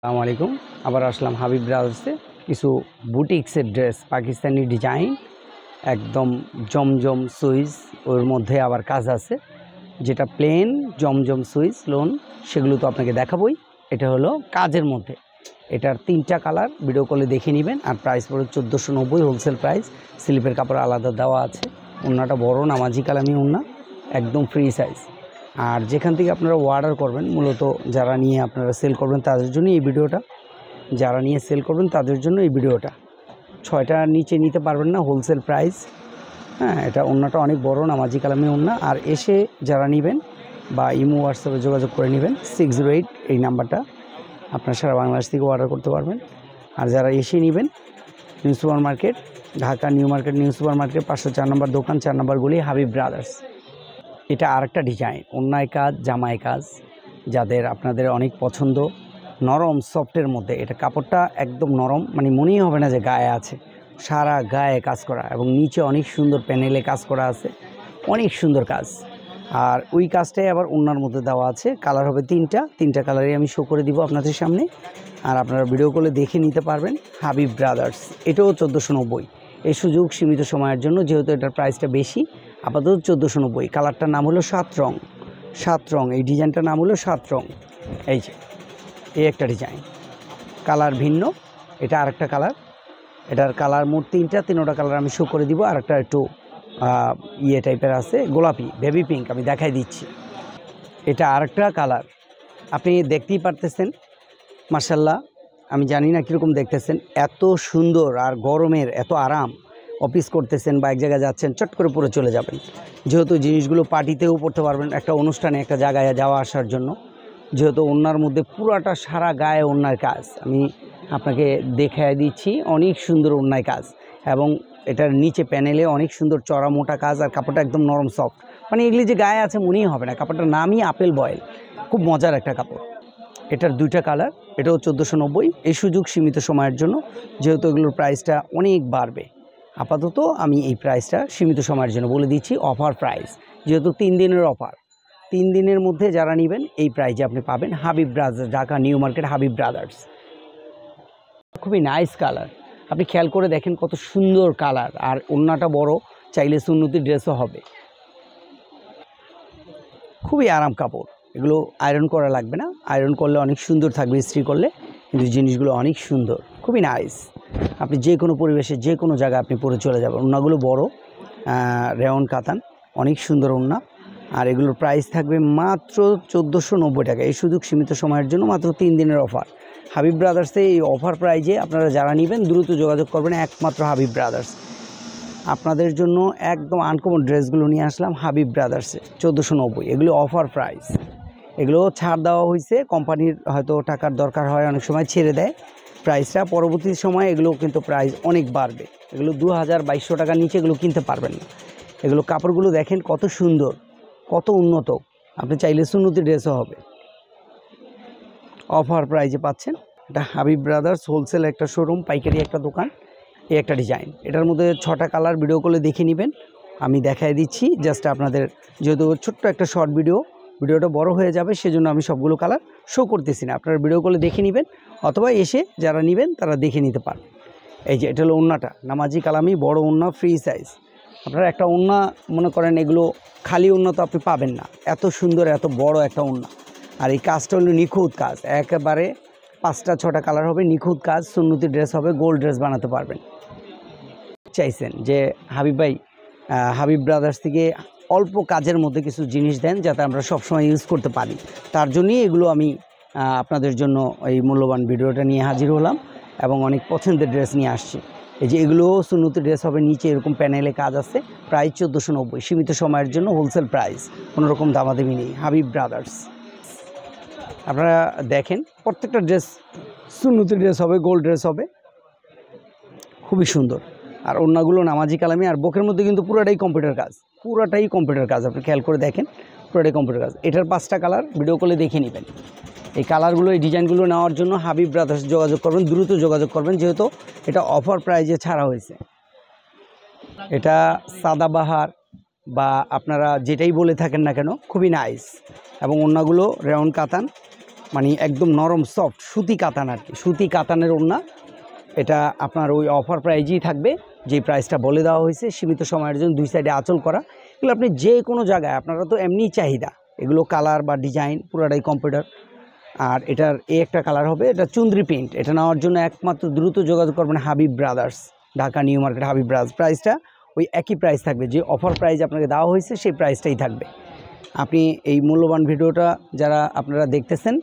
আসসালামু আলাইকুম। আবার আসলাম হাবিব ব্রাদার্সে কিছু বুটিক্সের ড্রেস, পাকিস্তানি ডিজাইন, একদম জমজম সুইচ, ওর মধ্যে আবার কাজ আছে। যেটা প্লেন জমজম সুইচ লোন, সেগুলো তো আপনাকে দেখাবই। এটা হলো কাজের মধ্যে। এটার 3টা কালার, ভিডিও কলে দেখে নেবেন। আর প্রাইস পড়ে 1490 হোলসেল প্রাইস। স্লিপের কাপড় আলাদা দেওয়া আছে। ওড়নাটা বড় নামাজি কালামি ওড়না, একদম ফ্রি সাইজ। আর যেখান থেকে আপনারা অর্ডার করবেন, মূলত যারা নিয়ে আপনারা সেল করবেন তাদের জন্য এই ভিডিওটা, যারা নিয়ে সেল করবেন তাদের জন্য এই ভিডিওটা। 6টার নিচে নিতে পারবেন না, হোলসেল প্রাইস। হ্যাঁ, এটা ওড়নাটা অনেক বড় নামাজি কালামি ওড়না। আর এসে যারা নেবেন বা ইমো হোয়াটসঅ্যাপে যোগাযোগ করে নেবেন, 608 এই নাম্বারটা, আপনার সারা বাংলাদেশ থেকে অর্ডার করতে পারবেন। আর যারা এসে নেবেন, new super market, Dhaka new market, new super market 504 নম্বর দোকান, 4 নম্বর গলি, হাবিব ব্রাদার্স। এটা আরেকটা ডিজাইন, অন্যায় কাজ, জামাই কাজ, যাদের আপনাদের অনেক পছন্দ, নরম সফটের মধ্যে। এটা কাপড়টা একদম নরম, মানে মনেই হবে না যে গায়ে আছে। সারা গায়ে কাজ করা এবং নিচে অনেক সুন্দর প্যানেলে কাজ করা আছে, অনেক সুন্দর কাজ। আর ওই কাজটাই আবার ওড়নার মধ্যে দেওয়া আছে। কালার হবে 3টা কালারই আমি শো করে দিব আপনাদের সামনে। আর আপনারা ভিডিও কলে দেখে নিতে পারবেন। হাবিব ব্রাদার্স, এটাও 1490। এই সুযোগ সীমিত সময়ের জন্য, যেহেতু এটার প্রাইসটা বেশি। আপাতত 1490। কালারটার নাম হলো 7 রং। এই ডিজাইনটার নাম হলো 7 রং। এই যে এই একটা ডিজাইন, কালার ভিন্ন। এটা আরেকটা কালার। এটার কালার মোট 3টা কালার আমি শো করে দিব। আর একটা একটু ইয়ে টাইপের আছে, গোলাপি বেবি পিঙ্ক, আমি দেখাই দিচ্ছি। এটা আরেকটা কালার, আপনি দেখতেই পারতেছেন। মাশাল্লাহ, আমি জানি না কীরকম দেখতেছেন, এত সুন্দর। আর গরমের এত আরাম, অফিস করতেছেন বা এক জায়গায় যাচ্ছেন, চট করে পরে চলে যাবেন। যেহেতু জিনিসগুলো পার্টিতেও পরতে পারবেন, একটা অনুষ্ঠানে একটা জায়গায় যাওয়া আসার জন্য। যেহেতু ওড়নার মধ্যে পুরাটা সারা গায়ে ওড়নার কাজ, আমি আপনাকে দেখায় দিচ্ছি। অনেক সুন্দর ওড়নায় কাজ, এবং এটার নিচে প্যানেলে অনেক সুন্দর চড়া মোটা কাজ। আর কাপড়টা একদম নরম সফট, মানে এগুলি যে গায়ে আছে মনেই হবে না। কাপড়টার নামই আপেল বয়েল, খুব মজার একটা কাপড়। এটার 2টা কালার, এটাও 1490। এই সুযোগ সীমিত সময়ের জন্য, যেহেতু এগুলোর প্রাইসটা অনেক বাড়বে। আপাতত আমি এই প্রাইসটা সীমিত সময়ের জন্য বলে দিচ্ছি, অফার প্রাইস। যেহেতু 3 দিনের অফার, 3 দিনের মধ্যে যারা নেবেন এই প্রাইজে আপনি পাবেন। Habib brothers, Dhaka new market, Habib brothers. খুবই নাইস কালার, আপনি খেয়াল করে দেখেন কত সুন্দর কালার। আর ওড়নাটা বড়, চাইলে সুন্নতি ড্রেসও হবে। খুবই আরাম কাপড়। এগুলো আয়রন করা লাগবে না, আয়রন করলে অনেক সুন্দর থাকবে ইস্ত্রি করলে, কিন্তু জিনিসগুলো অনেক সুন্দর, খুবই নাইস। আপনি যে কোনো পরিবেশে যে কোনো জায়গায় আপনি পরে চলে যাবেন। ওড়নাগুলো বড়, রেওন কাতান, অনেক সুন্দর ওড়না। আর এগুলোর প্রাইস থাকবে মাত্র 1490 টাকা। এই সুযোগ সীমিত সময়ের জন্য, মাত্র 3 দিনের অফার। হাবিব ব্রাদার্সে এই অফার প্রাইজে আপনারা যারা নেবেন দ্রুত যোগাযোগ করবেন, একমাত্র হাবিব ব্রাদার্স। আপনাদের জন্য একদম আনকমন ড্রেসগুলো নিয়ে আসলাম হাবিব ব্রাদার্সে, 1490। এগুলো অফার প্রাইস, এগুলো ছাড় দেওয়া হয়েছে। কোম্পানির হয়তো টাকার দরকার হয়, অনেক সময় ছেড়ে দেয় প্রাইসটা। পরবর্তী সময় এগুলো কিন্তু প্রাইস অনেক বাড়বে। এগুলো 2200 টাকার নিচে এগুলো কিনতে পারবেন না। এগুলো কাপড়গুলো দেখেন কত সুন্দর, কত উন্নত। আপনি চাইলে সুন্নতি ড্রেসও হবে। অফার প্রাইজে পাচ্ছেন। এটা হাবিব ব্রাদার্স হোলসেল একটা শোরুম, পাইকারি একটা দোকান। এই একটা ডিজাইন, এটার মধ্যে 6টা কালার, ভিডিও কলে দেখে নেবেন। আমি দেখাই দিচ্ছি জাস্ট আপনাদের, যেহেতু ছোট্ট একটা শর্ট ভিডিওটা বড় হয়ে যাবে, সেজন্য আমি সবগুলো কালার শো করতেছি না। আপনারা ভিডিও কলে দেখে নেবেন, অথবা এসে যারা নেবেন তারা দেখে নিতে পারেন। এই যে এটা হলো ওড়নাটা, নামাজি কালামি বড় ওড়না, ফ্রি সাইজ। আপনারা একটা ওড়না মনে করেন, এগুলো খালি ওড়না তো আপনি পাবেন না, এত সুন্দর এত বড় একটা ওড়না। আর এই কাজটা হলো নিখুঁত কাজ, একেবারে 5টা 6টা কালার হবে, নিখুঁত কাজ, সুন্নতি ড্রেস হবে, গোল্ড ড্রেস বানাতে পারবেন। চাইছেন যে হাবিব ভাই হাবিব ব্রাদার্স থেকে অল্প কাজের মধ্যে কিছু জিনিস দেন, যাতে আমরা সবসময় ইউজ করতে পারি। তার জন্যই এগুলো আমি আপনাদের জন্য এই মূল্যবান ভিডিওটা নিয়ে হাজির হলাম, এবং অনেক পছন্দের ড্রেস নিয়ে আসছি। এই যে এগুলোও সুন্নতি ড্রেস হবে, নিচে এরকম প্যানেলে কাজ আছে। প্রাইস 1490, সীমিত সময়ের জন্য হোলসেল প্রাইস, কোনোরকম দামাদামি নেই। হাবিব ব্রাদার্স, আপনারা দেখেন প্রত্যেকটা ড্রেস সুন্নতি ড্রেস হবে, গোল্ড ড্রেস হবে, খুবই সুন্দর। আর ওড়নাগুলো নামাজি কালামি। আর বুকের মধ্যে কিন্তু পুরোটাই কম্পিউটার কাজ, আপনি খেয়াল করে দেখেন, পুরোটাই কম্পিউটার কাজ। এটার 5টা কালার, ভিডিও কলে দেখে নেবেন। এই কালারগুলো, এই ডিজাইনগুলো নেওয়ার জন্য হাবিব ব্রাদার্স যোগাযোগ করবেন, দ্রুত যোগাযোগ করবেন, যেহেতু এটা অফার প্রাইজে ছাড়া হয়েছে। এটা সাদাবাহার বা আপনারা যেটাই বলে থাকেন না কেন, খুবই নাইস। এবং ওড়নাগুলো রেওন কাতান, মানে একদম নরম সফট সুতি কাতান আর কি, সুতি কাতানের ওড়না। এটা আপনার ওই অফার প্রাইজেই থাকবে, যে প্রাইসটা বলে দেওয়া হয়েছে, সীমিত সময়ের জন্য, 2 সাইডে আঁচল করা। এগুলো আপনি যে কোনো জায়গায়, আপনারা তো এমনিই চাহিদা, এগুলো কালার বা ডিজাইন পুরাটাই কম্পিউটার। আর এটার একটা কালার হবে, এটা চুন্দ্রি প্রিন্ট। এটা নেওয়ার জন্য একমাত্র দ্রুত যোগাযোগ করবেন Habib brothers, Dhaka new market Habib brothers. প্রাইসটা ওই একই প্রাইস থাকবে, যে অফার প্রাইস আপনাকে দেওয়া হয়েছে সেই প্রাইসটাই থাকবে। আপনি এই মূল্যবান ভিডিওটা যারা আপনারা দেখতেছেন,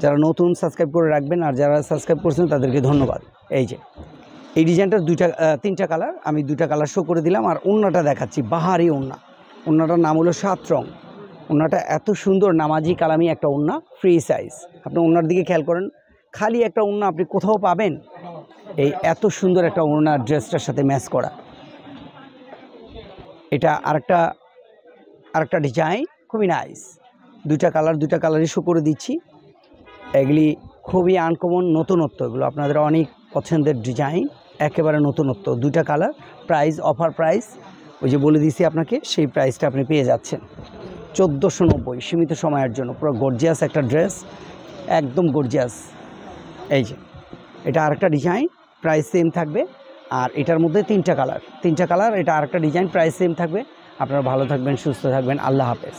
যারা নতুন সাবস্ক্রাইব করে রাখবেন, আর যারা সাবস্ক্রাইব করছেন তাদেরকে ধন্যবাদ। এই যে এই ডিজাইনটার 3টা কালার, আমি 2টা কালার শো করে দিলাম। আর ওড়নাটা দেখাচ্ছি, বাহারি ওড়না। ওড়নাটার নাম হলো 7 রং। ওড়নাটা এত সুন্দর নামাজি কালামি একটা ওড়না, ফ্রি সাইজ। আপনি ওড়নার দিকে খেয়াল করেন, খালি একটা ওড়না আপনি কোথাও পাবেন? এই এত সুন্দর একটা ওড়না ড্রেসটার সাথে ম্যাচ করা। এটা আরেকটা ডিজাইন, খুবই নাইস। 2টা কালারই শো করে দিচ্ছি। এগুলি খুবই আনকমন, নতুনত্ব, এগুলো আপনাদের অনেক পছন্দের ডিজাইন, একেবারে নতুনত্ব। 2টা কালার, প্রাইস অফার প্রাইস ওই যে বলে দিয়েছি আপনাকে, সেই প্রাইসটা আপনি পেয়ে যাচ্ছেন 1490, সীমিত সময়ের জন্য। পুরো গর্জিয়াস একটা ড্রেস, একদম গর্জিয়াস। এই যে এটা আরেকটা ডিজাইন, প্রাইস সেম থাকবে। আর এটার মধ্যে 3টা কালার, এটা আরেকটা ডিজাইন, প্রাইস সেম থাকবে। আপনারা ভালো থাকবেন, সুস্থ থাকবেন, আল্লাহ হাফেজ।